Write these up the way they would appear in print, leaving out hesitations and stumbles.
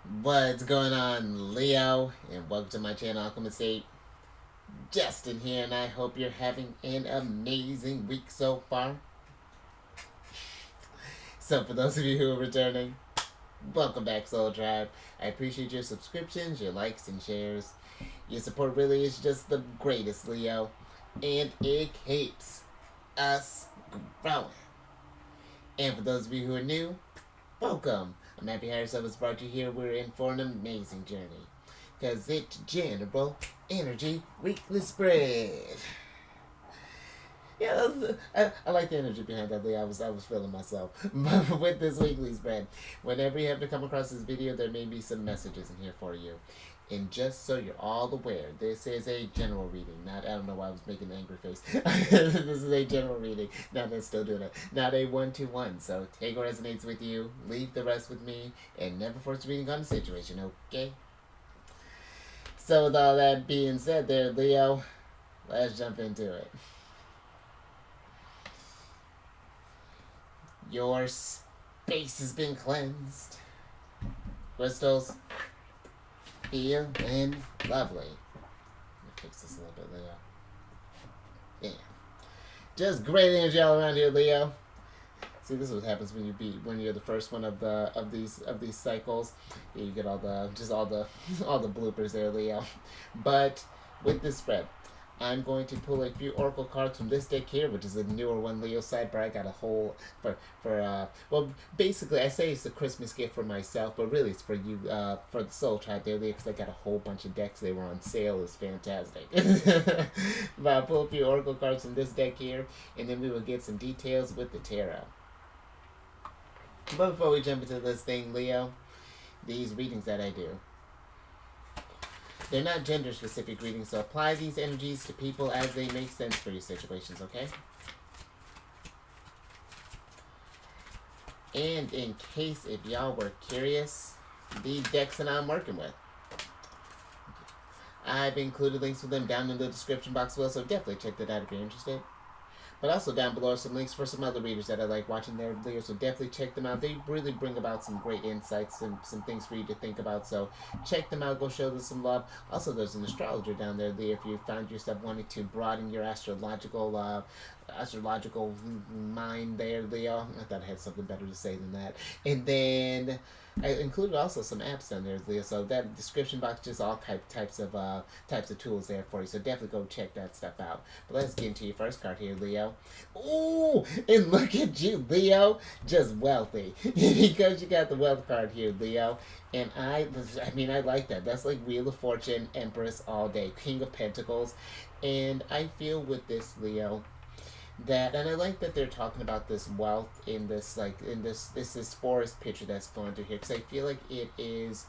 What's going on, Leo? And welcome to my channel, Alchemist. Justin here, and I hope you're having an amazing week so far. So, for those of you who are returning, welcome back, Soul Tribe. I appreciate your subscriptions, your likes, and shares. Your support really is just the greatest, Leo, and it keeps us growing. And for those of you who are new, welcome. I'm happy Harris has brought you here. We're in for an amazing journey. Because it's General Energy Weekly Spread. Yeah, I like the energy behind that. I was feeling myself. But with this weekly spread, whenever you have to come across this video, there may be some messages in here for you. And just so you're all aware, this is a general reading. Not, I don't know why I was making an angry face. This is a general reading. Not that still doing it. Not a one-to-one. So take what resonates with you, leave the rest with me, and never force reading on the situation, okay? So with all that being said there, Leo, let's jump into it. Your space has been cleansed. Crystals, feeling lovely. Let me fix this a little bit, Leo. Yeah. Just great energy all around here, Leo. See, this is what happens when you're the first one of these cycles. Yeah, you get all the all the bloopers there, Leo. But with this spread, I'm going to pull a few oracle cards from this deck here, which is a newer one, Leo sidebar. I got a whole well, basically I say it's a Christmas gift for myself, but really it's for you, for the Soul Tribe there, Leo, because I got a whole bunch of decks. They were on sale. It's fantastic. But I'll pull a few oracle cards from this deck here, and then we will get some details with the tarot. But before we jump into this thing, Leo, these readings that I do, they're not gender-specific readings, so apply these energies to people as they make sense for your situations, okay? And in case if y'all were curious, these decks that I'm working with, I've included links for them down in the description box below, so definitely check that out if you're interested. But also down below are some links for some other readers that I like watching their videos, so definitely check them out. They really bring about some great insights and some things for you to think about, so check them out. Go show them some love. Also, there's an astrologer down there, Lee, if you found yourself wanting to broaden your astrological mind there, Leo. I thought I had something better to say than that. And then I included also some apps down there, Leo. So that description box, just all types of tools there for you. So definitely go check that stuff out. But let's get into your first card here, Leo. Ooh, and look at you, Leo, just wealthy. Because you got the wealth card here, Leo. And I mean, I like that. That's like Wheel of Fortune, Empress all day, King of Pentacles. And I feel with this, Leo, that, and I like that they're talking about this wealth in this, like, in this forest picture that's going through here, because I feel like it is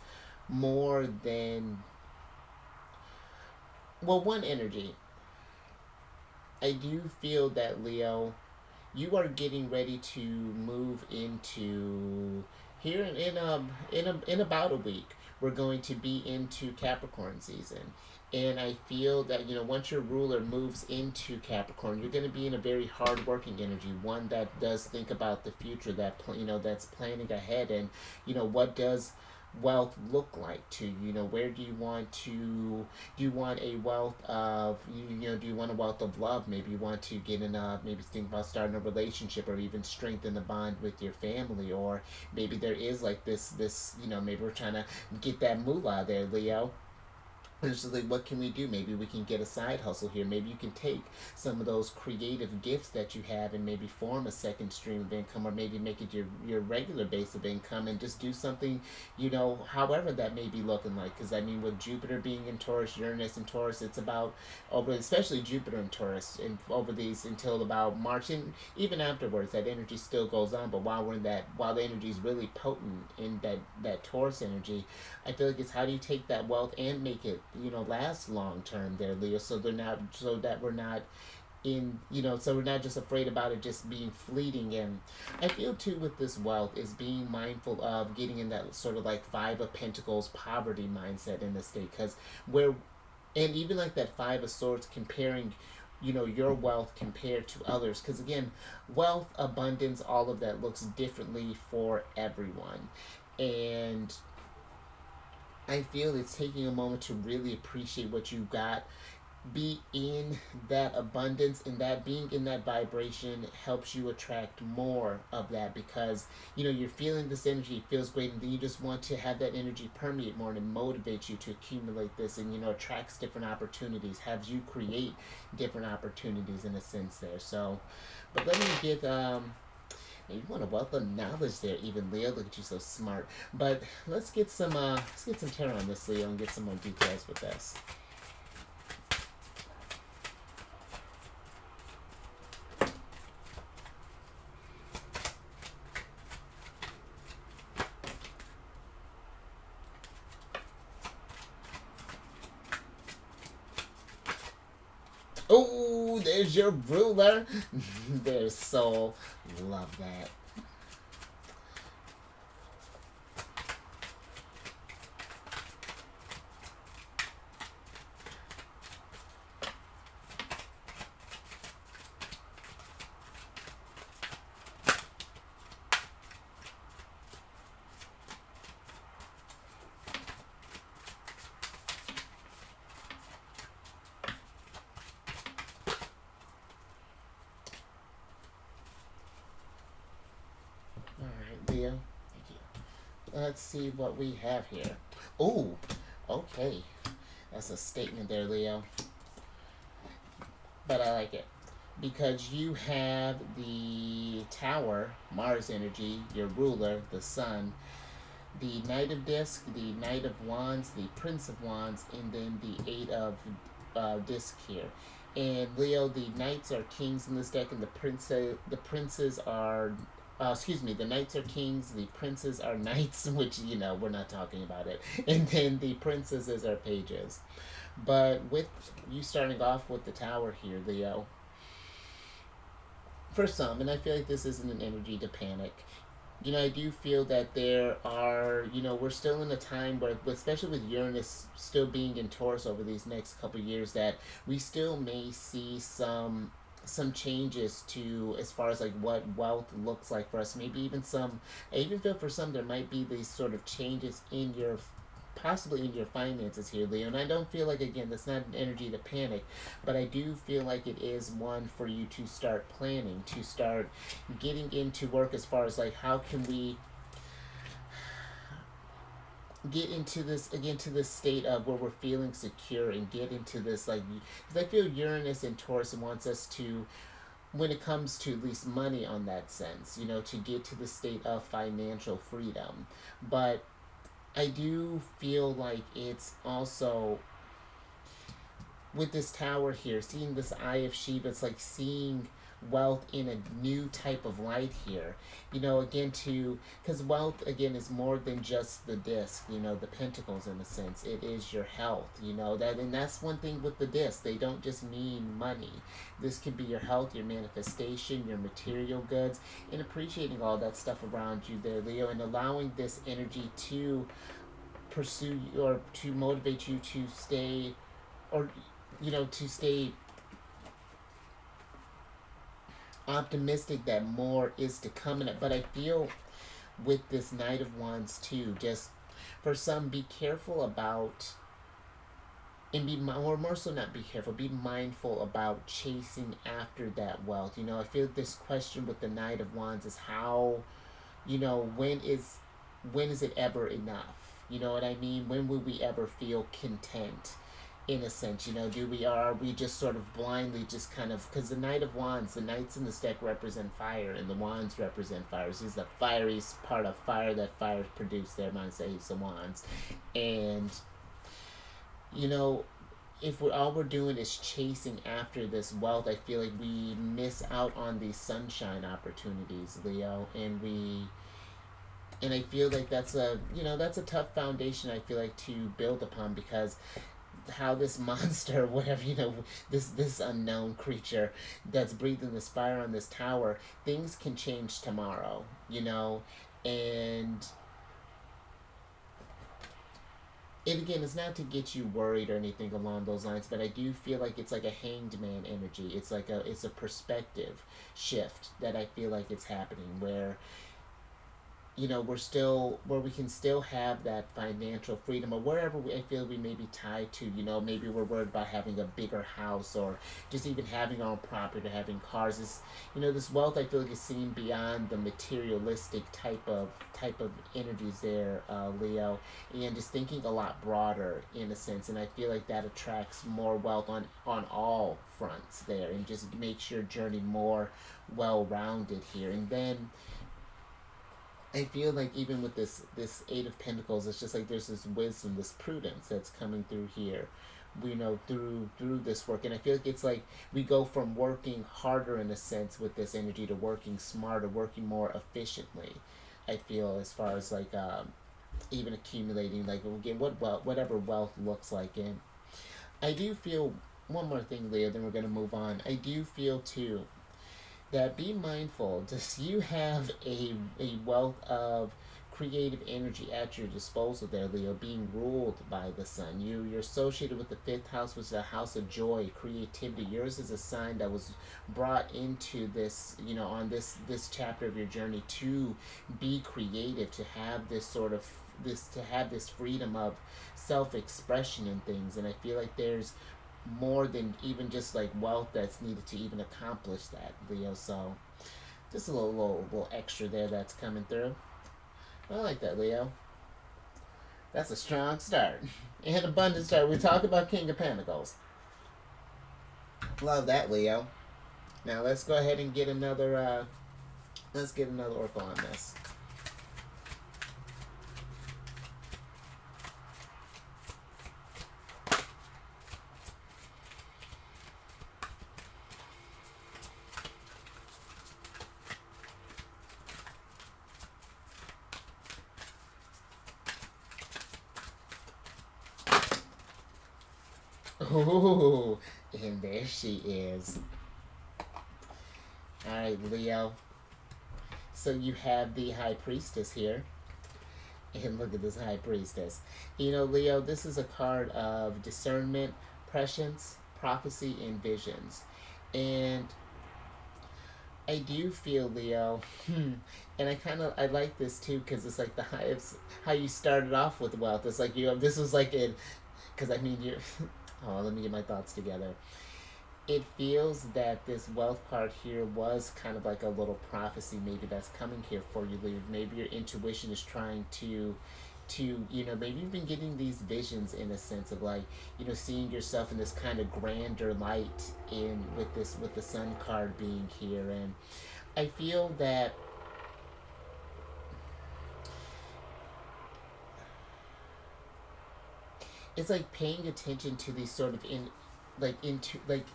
more than, well, one energy. I do feel that, Leo, you are getting ready to move into here in about a week. We're going to be into Capricorn season. And I feel that, once your ruler moves into Capricorn, you're going to be in a very hard-working energy, one that does think about the future, that that's planning ahead, and what does wealth look like to you? Where do you want to, do you want a wealth of, do you want a wealth of love? Maybe you want to get in a, maybe think about starting a relationship, or even strengthen the bond with your family, or maybe there is like this maybe we're trying to get that moolah there, Leo. And it's just like, what can we do? Maybe we can get a side hustle here. Maybe you can take some of those creative gifts that you have and maybe form a second stream of income, or maybe make it your regular base of income, and just do something, however that may be looking like. Because, I mean, with Jupiter being in Taurus, Uranus in Taurus, it's about, over, especially Jupiter in Taurus, and over these until about March, and even afterwards, that energy still goes on. But while the energy is really potent in that Taurus energy, I feel like it's how do you take that wealth and make it, last long term there, Leo, so that we're not in, so we're not just afraid about it just being fleeting. And I feel too with this wealth is being mindful of getting in that sort of like Five of Pentacles poverty mindset in the state, because where, and even like that Five of Swords, comparing your wealth compared to others, because again, wealth, abundance, all of that looks differently for everyone. And I feel it's taking a moment to really appreciate what you got, be in that abundance, and that being in that vibration helps you attract more of that, because you're feeling this energy, it feels great, and then you just want to have that energy permeate more, and it motivates you to accumulate this, and attracts different opportunities, has you create different opportunities in a sense there. So but let me get you want a wealth of knowledge there, even Leo. Look at you, so smart. But let's get some tarot on this, Leo, and get some more details with this. Oh, there's your ruler. There's soul. Love that. All right, Leo. Thank you. Let's see what we have here. Oh, okay. That's a statement there, Leo. But I like it because you have the Tower, Mars energy, your ruler, the Sun, the Knight of Disc, the Knight of Wands, the Prince of Wands, and then the Eight of Disc here. And Leo, the Knights are kings in this deck, and the princes are. Excuse me, the knights are kings, the princes are knights, which, we're not talking about it. And then the princesses are pages. But with you starting off with the Tower here, Leo, for some, and I feel like this isn't an energy to panic. I do feel that there are, we're still in a time where, especially with Uranus still being in Taurus over these next couple of years, that we still may see some changes to, as far as like what wealth looks like for us. Maybe even some, I even feel for some there might be these sort of changes in your, possibly in your finances here, Leo. And I don't feel like, again, that's not an energy to panic, but I do feel like it is one for you to start planning, to start getting into work, as far as like how can we get into this again, to this state of where we're feeling secure, and get into this, like, because I feel Uranus and Taurus wants us to, when it comes to at least money on that sense, to get to the state of financial freedom. But I do feel like it's also with this Tower here, seeing this Eye of Shiva, it's like seeing wealth in a new type of light here. Again, because wealth, again, is more than just the disc, the pentacles in a sense. It is your health, and that's one thing with the disc. They don't just mean money. This can be your health, your manifestation, your material goods, and appreciating all that stuff around you there, Leo, and allowing this energy to pursue, or to motivate you to stay, or to stay optimistic that more is to come. But I feel with this Knight of Wands too, just for some, be careful about, and more so, not be careful, be mindful about chasing after that wealth. I feel this question with the Knight of Wands is how, when is it ever enough? You know what I mean? When will we ever feel content? In a sense, are we just sort of blindly just kind of, because the Knight of Wands, the knights in this deck represent fire, and the wands represent fire. This is the fiery part of fire that fire produced there, minus the Ace of Wands. And if all we're doing is chasing after this wealth, I feel like we miss out on these sunshine opportunities, Leo. And I feel like that's a tough foundation, I feel like, to build upon, because how this monster, whatever, this unknown creature that's breathing this fire on this Tower, things can change tomorrow, and again, it's not to get you worried or anything along those lines, but I do feel like it's like a hanged man energy. It's a perspective shift that I feel like it's happening, where we're still where we can still have that financial freedom, or wherever I feel we may be tied to. Maybe we're worried about having a bigger house, or just even having our own property, or having cars. This wealth, I feel like, is seen beyond the materialistic type of energies there, Leo, and just thinking a lot broader in a sense. And I feel like that attracts more wealth on all fronts there, and just makes your journey more well rounded here. And then I feel like even with this Eight of Pentacles, it's just like there's this wisdom, this prudence that's coming through here. Through this work, and I feel like it's like we go from working harder in a sense with this energy to working smarter, working more efficiently. I feel, as far as like even accumulating, like again, whatever wealth looks like. And I do feel one more thing, Leo. Then we're gonna move on. I do feel too that be mindful. Does you have a wealth of creative energy at your disposal there, Leo, being ruled by the sun. You're associated with the fifth house, which is a house of joy, creativity. Yours is a sign that was brought into this, on this chapter of your journey, to be creative, to have this freedom of self expression and things. And I feel like there's more than even just like wealth that's needed to even accomplish that, Leo. So just a little extra there that's coming through. I like that, Leo. That's a strong start. And abundant start. We talk about King of Pentacles. Love that, Leo. Now let's go ahead and get another let's get another oracle on this. Ooh, and there she is. Alright, Leo. So you have the High Priestess here. And look at this High Priestess. Leo, this is a card of discernment, prescience, prophecy, and visions. And I do feel, Leo, and I like this too, because it's like the highest, how you started off with wealth. It's like this was like it, because I mean, you oh, let me get my thoughts together. It feels that this wealth card here was kind of like a little prophecy, maybe, that's coming here for you, Leo. Maybe your intuition is trying to maybe you've been getting these visions in a sense of like, seeing yourself in this kind of grander light, in with the sun card being here. And I feel that it's like paying attention to these sort of into like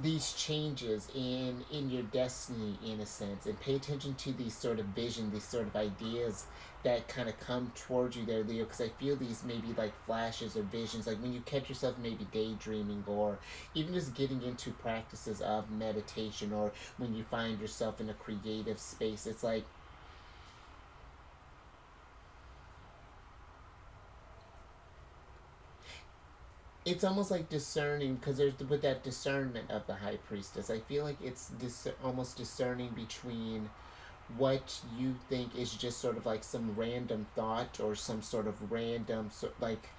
these changes in your destiny, in a sense, and pay attention to these sort of vision, these sort of ideas that kind of come towards you there, Leo, because I feel these maybe like flashes or visions, like when you catch yourself maybe daydreaming, or even just getting into practices of meditation, or when you find yourself in a creative space. It's like it's almost like discerning, because there's with that discernment of the High Priestess. I feel like it's almost discerning between what you think is just sort of like some random thought, or some sort of random like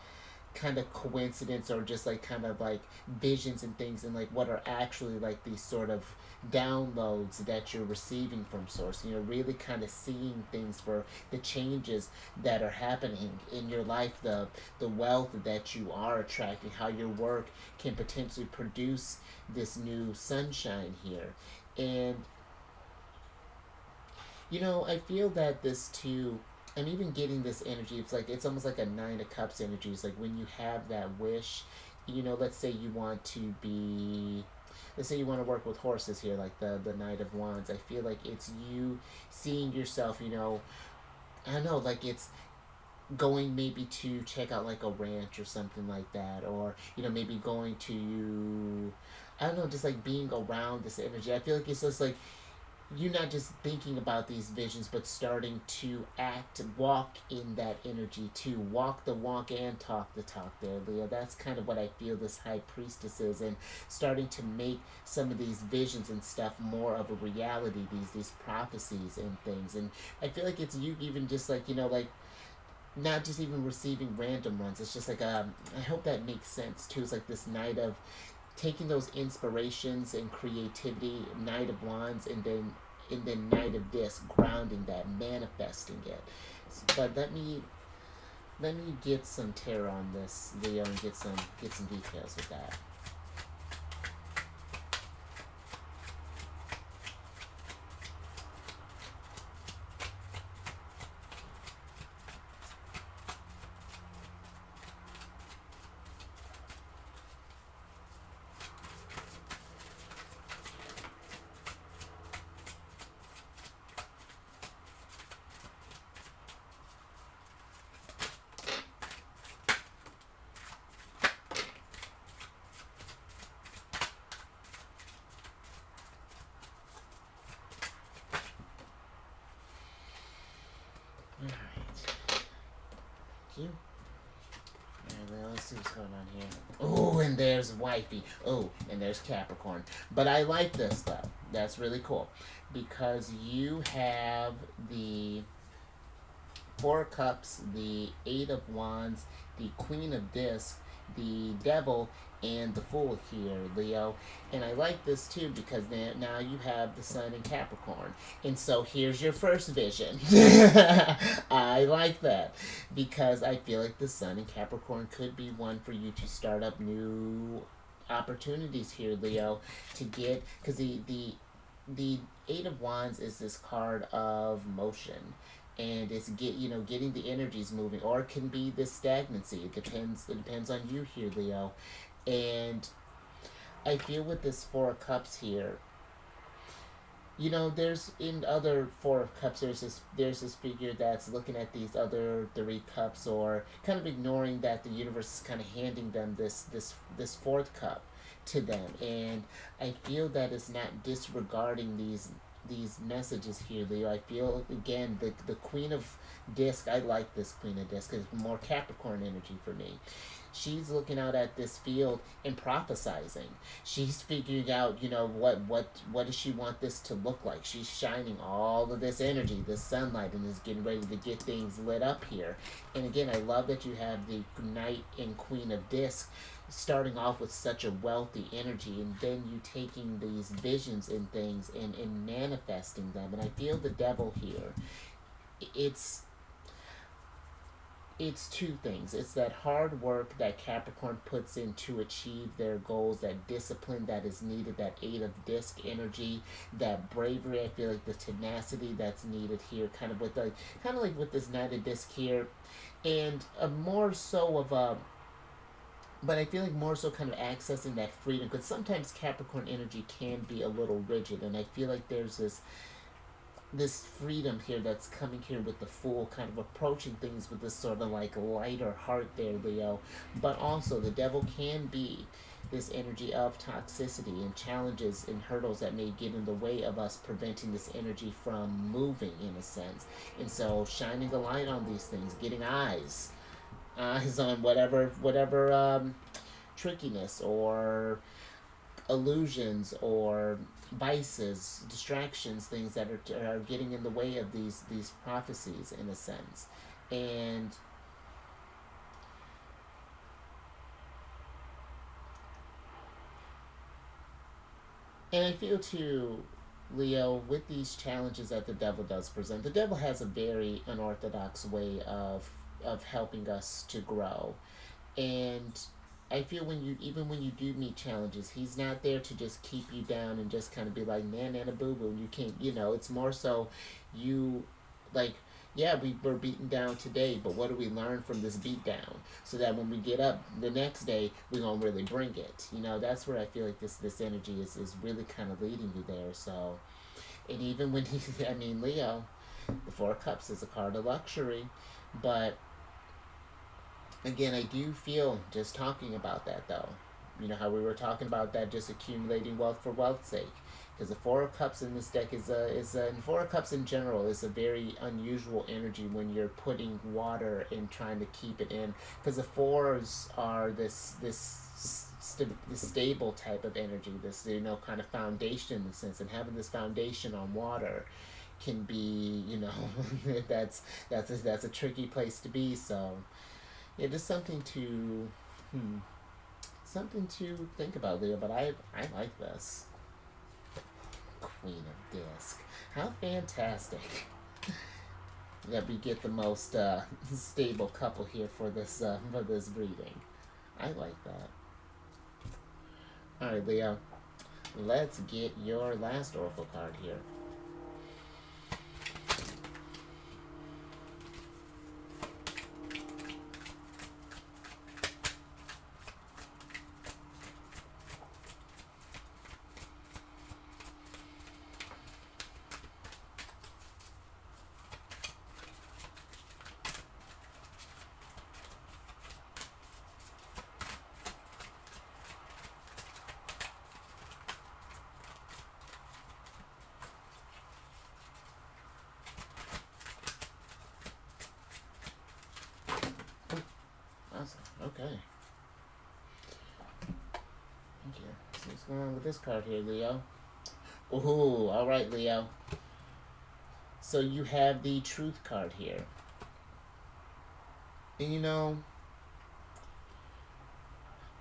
kind of coincidence, or just like kind of like visions and things, and like what are actually like these sort of downloads that you're receiving from source. Really kind of seeing things for the changes that are happening in your life, the wealth that you are attracting, how your work can potentially produce this new sunshine here. And I feel that this too, I'm even getting this energy. It's almost like a Nine of Cups energy. It's like when you have that wish, let's say you want to be, let's say you want to work with horses here, like the Knight of Wands. I feel like it's you seeing yourself, I don't know, like it's going maybe to check out like a ranch or something like that, or maybe going to, I don't know, just like being around this energy. I feel like it's just like you not just thinking about these visions, but starting to act, walk in that energy, to walk the walk and talk the talk there, Leo. That's kind of what I feel this high priestess is, and starting to make some of these visions and stuff more of a reality, these prophecies and things. And I feel like it's you even just like, like not just even receiving random ones. It's just like I hope that makes sense too. It's like this night of taking those inspirations and creativity, Knight of Wands, and then Knight of Disc, grounding that, manifesting it. But let me get some tarot on this, Leo, and get some details with that. All right. Thank you. Alright, let's see what's going on here. Oh, and there's wifey. Oh, and there's Capricorn. But I like this though. That's really cool because you have the Four of Cups, the Eight of Wands, the Queen of Discs, the Devil, and the Fool here, Leo. And I like this too because now you have the Sun in Capricorn. And so here's your first vision. I like that because I feel like the Sun in Capricorn could be one for you to start up new opportunities here, Leo, to get, because the Eight of Wands is this card of motion, and it's getting the energies moving, or it can be this stagnancy. It depends on you here, Leo. And I feel with this Four of Cups here, there's in other Four of Cups, there's this figure that's looking at these other three cups, or kind of ignoring that the universe is kind of handing them this fourth cup to them. And I feel that it's not disregarding these messages here, Leo. I feel again the Queen of Disc. I like this Queen of Disc because it's more Capricorn energy for me. She's looking out at this field and prophesizing. She's figuring out, what does she want this to look like. She's shining all of this energy, this sunlight, and is getting ready to get things lit up here. And again, I love that you have the Knight and Queen of Disc starting off with such a wealthy energy, and then you taking these visions and things and manifesting them. And I feel the Devil here. It's it's two things. It's that hard work that Capricorn puts in to achieve their goals, that discipline that is needed, that Eight of Disc energy, that bravery. I feel like the tenacity that's needed here, kind of like with this Knight of Disc here, and a more so of a. But I feel like more so kind of accessing that freedom, because sometimes Capricorn energy can be a little rigid, and I feel like there's this freedom here that's coming here with the Fool, kind of approaching things with this sort of like lighter heart there, Leo. But also the Devil can be this energy of toxicity and challenges and hurdles that may get in the way of us preventing this energy from moving, in a sense. And so shining a light on these things, getting eyes on whatever trickiness or illusions or vices, distractions, things that are getting in the way of these prophecies, in a sense. And I feel too, Leo, with these challenges that the Devil does present, the Devil has a very unorthodox way of helping us to grow. And I feel when you do meet challenges, he's not there to just keep you down and just kind of be like, "Nah, nah, boo boo." You can't, It's more so, you, like, yeah, we were beaten down today, but what do we learn from this beat down? So that when we get up the next day, we're gonna really bring it. That's where I feel like this energy is really kind of leading you there. So, and even when he, I mean, Leo, the Four of Cups is a card of luxury, but again, I do feel, just talking about that though, how we were talking about that, just accumulating wealth for wealth's sake. because the Four of Cups in this deck and Four of Cups in general is a very unusual energy when you're putting water and trying to keep it in, because the fours are this stable type of energy, this kind of foundation in a sense, and having this foundation on water can be that's a tricky place to be. So yeah, just something to something to think about, Leo. But I like this. Queen of Disc. How fantastic that we get the most stable couple here for this reading. I like that. All right, Leo. Let's get your last oracle card here. Okay. Thank you. See what's going on with this card here, Leo. Ooh, alright, Leo. So you have the Truth card here. And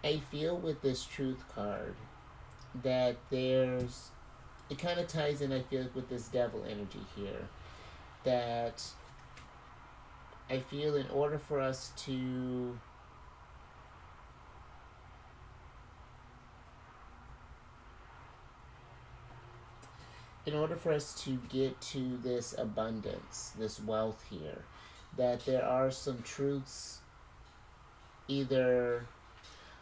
I feel with this Truth card that it kind of ties in, I feel like, with this Devil energy here. That I feel in order for us to get to this abundance, this wealth here, that there are some truths either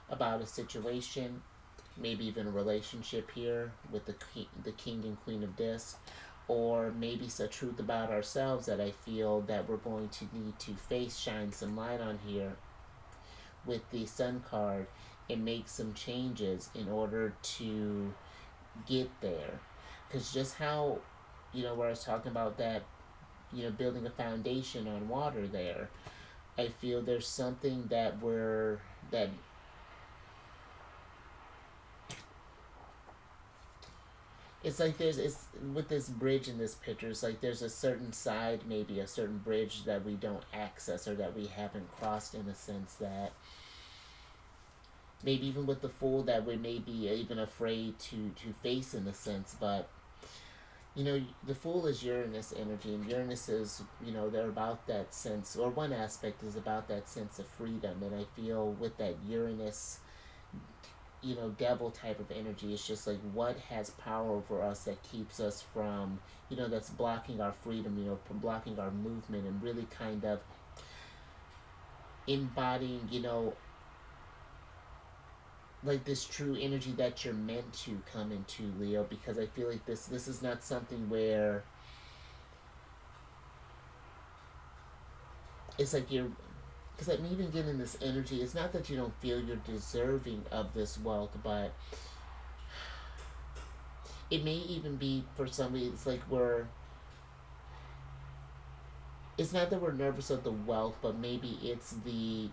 about a situation, maybe even a relationship here with the King and Queen of Discs, or maybe it's a truth about ourselves that I feel that we're going to need to shine some light on here with the Sun card and make some changes in order to get there. Because just how, where I was talking about that, building a foundation on water there, I feel there's something that it's like it's with this bridge in this picture, it's like there's a certain side, maybe a certain bridge that we don't access or that we haven't crossed, in a sense that maybe even with the Fool that we may be even afraid to face, in a sense. But the Fool is Uranus energy, and Uranus is, they're about that sense, or one aspect is about that sense of freedom. And I feel with that Uranus, devil type of energy, it's just like what has power over us that keeps us from, that's blocking our freedom, from blocking our movement, and really kind of embodying, like this true energy that you're meant to come into, Leo. Because I feel like this is not something where it's like because I'm even getting this energy, it's not that you don't feel you're deserving of this wealth, but it may even be for somebody, it's like it's not that we're nervous of the wealth, but maybe it's the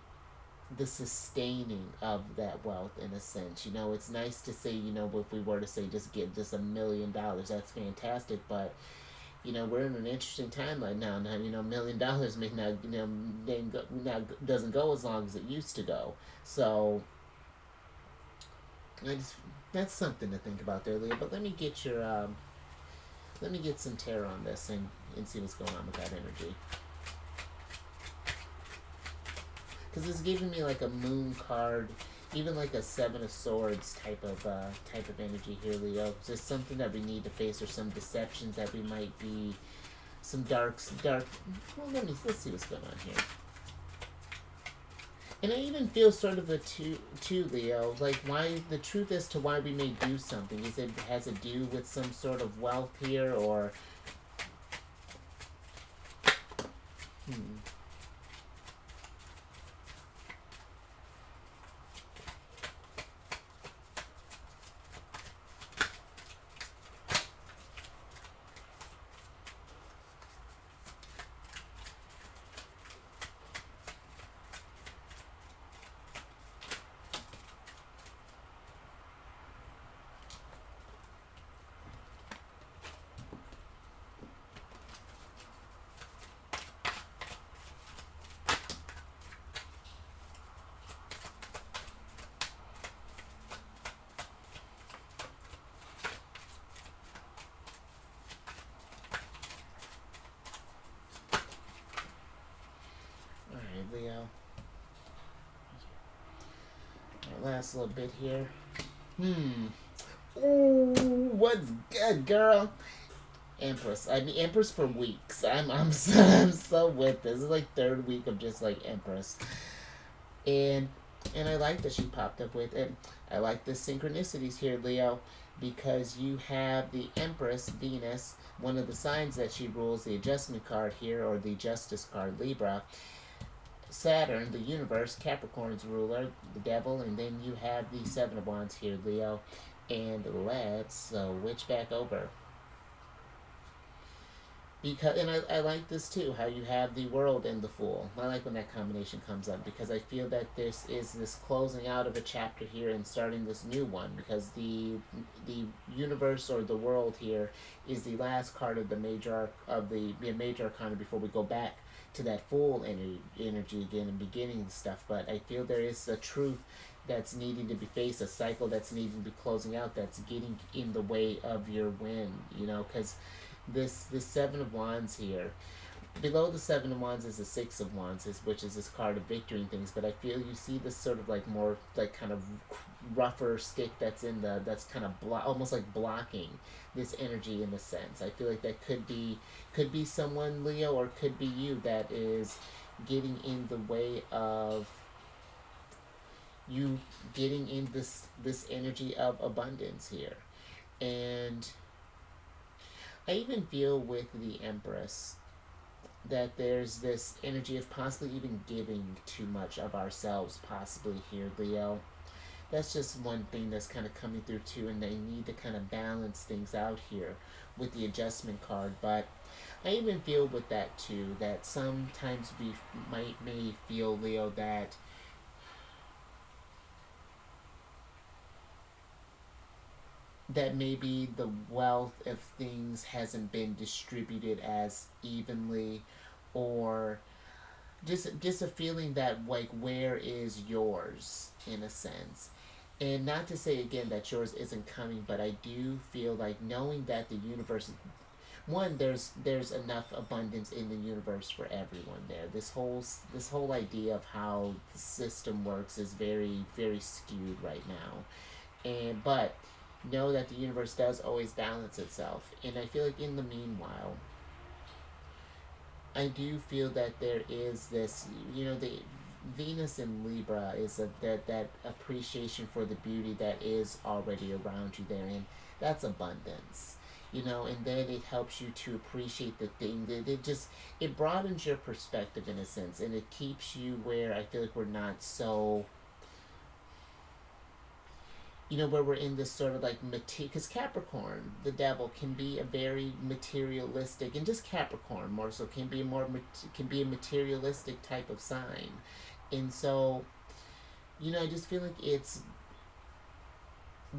sustaining of that wealth, in a sense. It's nice to say, if we were to say just get just $1 million, that's fantastic, but we're in an interesting time right now. Now, $1 million may not, doesn't go as long as it used to go. So that's something to think about there, Leah. But let me get some tarot on this and see what's going on with that energy. Because it's giving me like a Moon card, even like a Seven of Swords type of energy here, Leo. Just something that we need to face, or some deceptions that we might be, some dark. Well, let's see what's going on here. And I even feel sort of a too, Leo, like why the truth as to why we may do something. Is it has to do with some sort of wealth here, or Leo. Our last little bit here. Ooh, what's good, girl? Empress. I mean, Empress for weeks. I'm so with this. This is like third week of just like Empress, and I like that she popped up with it. I like the synchronicities here, Leo, because you have the Empress Venus, one of the signs that she rules, the Adjustment card here, or the Justice card, Libra. Saturn, the universe, Capricorn's ruler, the devil, and then you have the Seven of Wands here, Leo. And let's switch back over. Because I like this too, how you have the world and the fool. I like when that combination comes up because I feel that this is this closing out of a chapter here and starting this new one, because the universe or the world here is the last card of the major major arcana before we go back to that full energy again and beginning the stuff. But I feel there is a truth that's needing to be faced, a cycle that's needing to be closing out, that's getting in the way of your win, because this Seven of Wands here, below the Seven of Wands is the Six of Wands, which is this card of victory and things. But I feel you see this sort of like more like kind of rougher stick that's kind of almost like blocking this energy in a sense. I feel like that could be someone, Leo, or could be you, that is getting in the way of you getting in this energy of abundance here. And I even feel with the Empress that there's this energy of possibly even giving too much of ourselves, possibly here, Leo. That's just one thing that's kind of coming through too, and they need to kind of balance things out here with the Adjustment card. But I even feel with that too, that sometimes we may feel, Leo, that maybe the wealth of things hasn't been distributed as evenly, or just a feeling that, like, where is yours in a sense. And not to say again that yours isn't coming, but I do feel like knowing that the universe, one, there's enough abundance in the universe for everyone there. This whole idea of how the system works is very, very skewed right now. And but know that the universe does always balance itself. And I feel like in the meanwhile, I do feel that there is this, the Venus in Libra is that appreciation for the beauty that is already around you there, and that's abundance. And then it helps you to appreciate the thing. It broadens your perspective in a sense, and it keeps you where I feel like we're not so, where we're in this sort of like because Capricorn, the devil, can be a very materialistic, and just Capricorn more so can be a materialistic type of sign. And so, I just feel like it's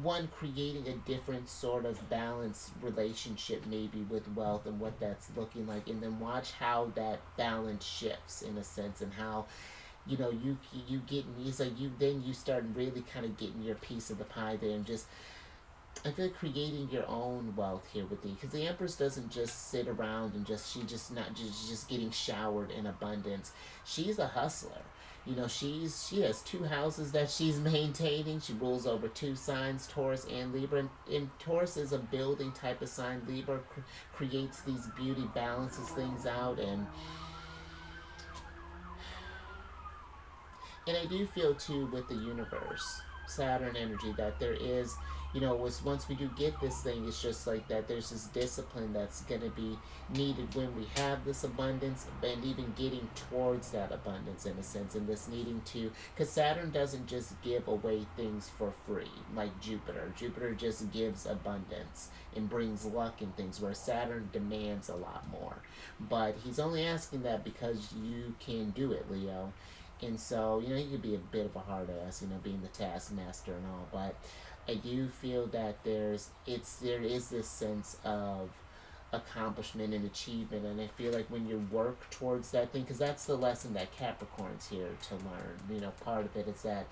one, creating a different sort of balanced relationship maybe with wealth and what that's looking like, and then watch how that balance shifts in a sense, and how you get, it's like you start really kind of getting your piece of the pie there, and just, I feel like creating your own wealth here with because the Empress doesn't just sit around and just getting showered in abundance. She's a hustler. She has two houses that she's maintaining. She rules over two signs, Taurus and Libra. And Taurus is a building type of sign. Libra creates these beauty, balances things out, and I do feel too with the universe, Saturn energy, that there is, once we do get this thing, it's just like that there's this discipline that's going to be needed when we have this abundance, and even getting towards that abundance in a sense, and this needing to, because Saturn doesn't just give away things for free like Jupiter. Jupiter just gives abundance and brings luck and things, where Saturn demands a lot more. But he's only asking that because you can do it, Leo. And so, he could be a bit of a hard ass, being the taskmaster and all, but I do feel that there is this sense of accomplishment and achievement, and I feel like when you work towards that thing, because that's the lesson that Capricorn's here to learn. Part of it is that,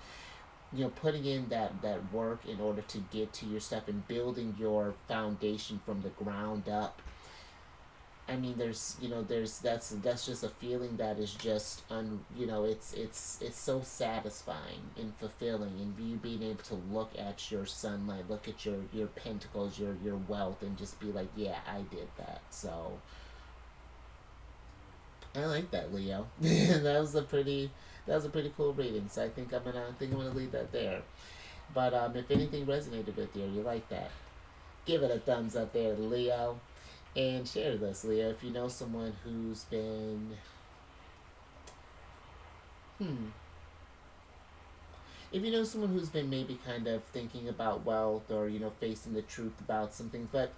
putting in that work in order to get to your stuff and building your foundation from the ground up. I mean, that's just a feeling that is just it's so satisfying and fulfilling, and you being able to look at your sunlight, look at your pentacles, your wealth, and just be like, yeah, I did that. So I like that, Leo. That was a pretty cool reading. So I think I'm gonna leave that there. But if anything resonated with you, or you like that, give it a thumbs up there, Leo. And share this, Leo, if you know someone who's been, hmm, if you know someone who's been maybe kind of thinking about wealth or, facing the truth about something, but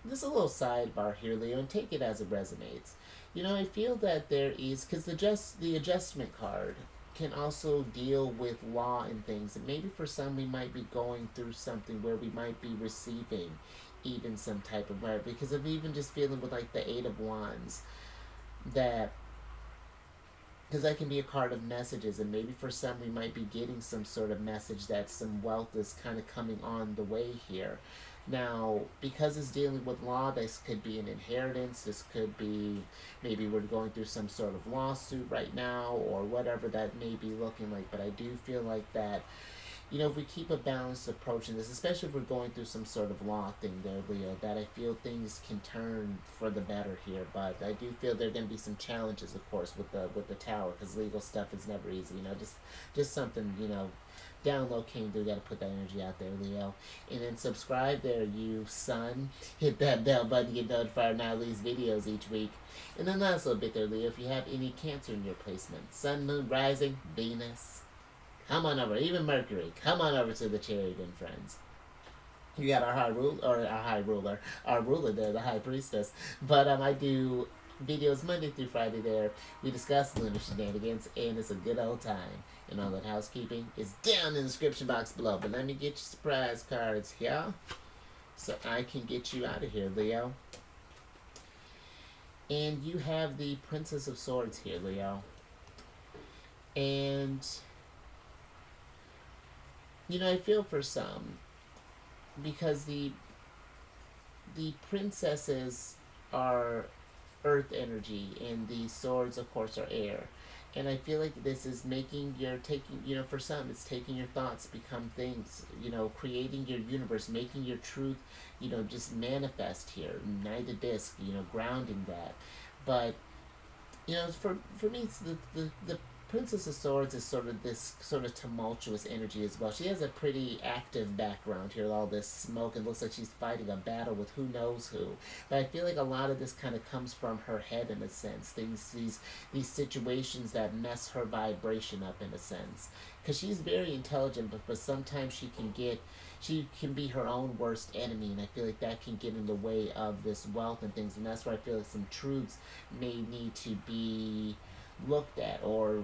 there's a little sidebar here, Leo, and take it as it resonates. I feel that there is, because the adjustment card can also deal with law and things. And maybe for some, we might be going through something where we might be receiving even some type of right, because of even just feeling with like the Eight of Wands, that because that can be a card of messages, and maybe for some we might be getting some sort of message that some wealth is kind of coming on the way here. Now, because it's dealing with law, this could be an inheritance, this could be maybe we're going through some sort of lawsuit right now, or whatever that may be looking like. But I do feel like that, if we keep a balanced approach in this, especially if we're going through some sort of law thing there, Leo, that I feel things can turn for the better here. But I do feel there are going to be some challenges, of course, with the tower, because legal stuff is never easy. Just something, down low, King. Do got to put that energy out there, Leo. And then subscribe there, you son. Hit that bell button to get notified when I release videos each week. And then last little bit there, Leo, if you have any Cancer in your placement, Sun, Moon, Rising, Venus, come on over. Even Mercury, come on over to the chariot, and friends. You got our ruler there, the high priestess. But I do videos Monday through Friday there. We discuss lunar shenanigans, and it's a good old time. And all that housekeeping is down in the description box below. But let me get your surprise cards here, so I can get you out of here, Leo. And you have the Princess of Swords here, Leo. And I feel for some, because the princesses are earth energy, and the swords, of course, are air. And I feel like this is for some, it's taking your thoughts become things, creating your universe, making your truth, just manifest here. Knight of Disc, grounding that. But, for me, it's the Princess of Swords is sort of this sort of tumultuous energy as well. She has a pretty active background here, all this smoke. It looks like she's fighting a battle with who knows who. But I feel like a lot of this kind of comes from her head in a sense. These situations that mess her vibration up in a sense. Because she's very intelligent, but sometimes she can be her own worst enemy, and I feel like that can get in the way of this wealth and things. And that's where I feel like some truths may need to be looked at, or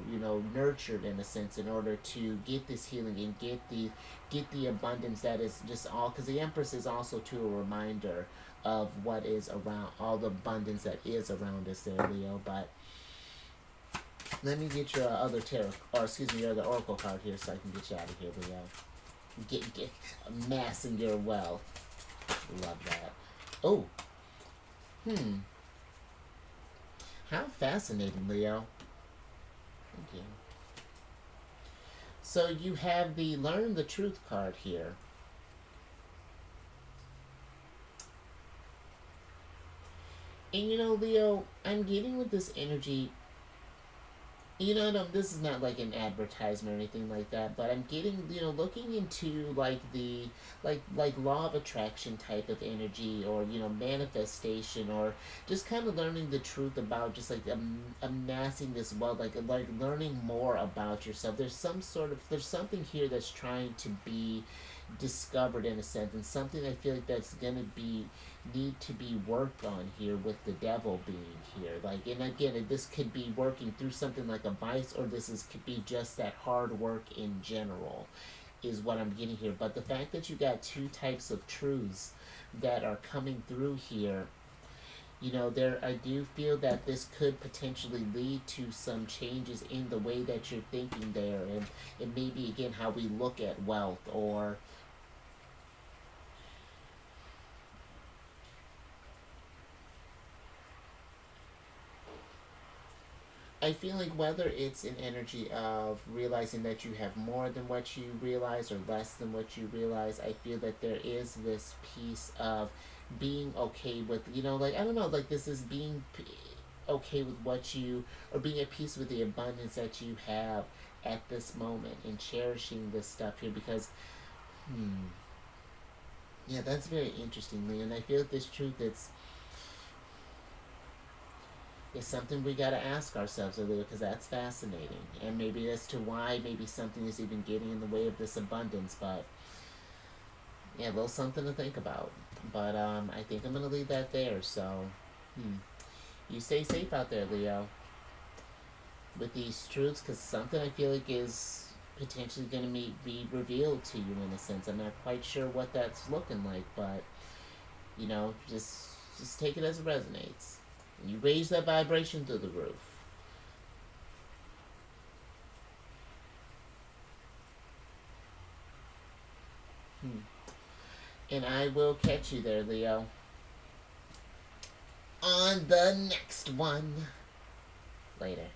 nurtured in a sense, in order to get this healing and get the abundance that is just all, because the Empress is also too a reminder of what is around, all the abundance that is around us there, Leo. But let me get your other tarot, or excuse me, your other oracle card here, so I can get you out of here, Leo. Get amassing your wealth. Love that. Oh, how fascinating, Leo. Thank you. So you have the Learn the Truth card here. And Leo, I'm getting with this energy. No, this is not like an advertisement or anything like that, but I'm getting, looking into like the like law of attraction type of energy, or manifestation, or just kind of learning the truth about just like amassing this wealth, like learning more about yourself. There's something here that's trying to be discovered in a sense, and something I feel like that's gonna need to be worked on here, with the devil being here. Like, and again, this could be working through something like a vice, or could be just that hard work in general, is what I'm getting here. But the fact that you got two types of truths that are coming through here, I do feel that this could potentially lead to some changes in the way that you're thinking there, and maybe again how we look at wealth, or I feel like whether it's an energy of realizing that you have more than what you realize or less than what you realize, I feel that there is this piece of being okay with, like, I don't know, like this is being okay with what you, or being at peace with the abundance that you have at this moment and cherishing this stuff here because, yeah, that's very interesting, Lee. And I feel that this truth is something we got to ask ourselves a little because that's fascinating. And maybe as to why maybe something is even getting in the way of this abundance. But yeah, a little something to think about. But I think I'm going to leave that there. So, you stay safe out there, Leo, with these truths because something I feel like is potentially going to be revealed to you in a sense. I'm not quite sure what that's looking like, but just take it as it resonates. And you raise that vibration through the roof. And I will catch you there, Leo, on the next one. Later.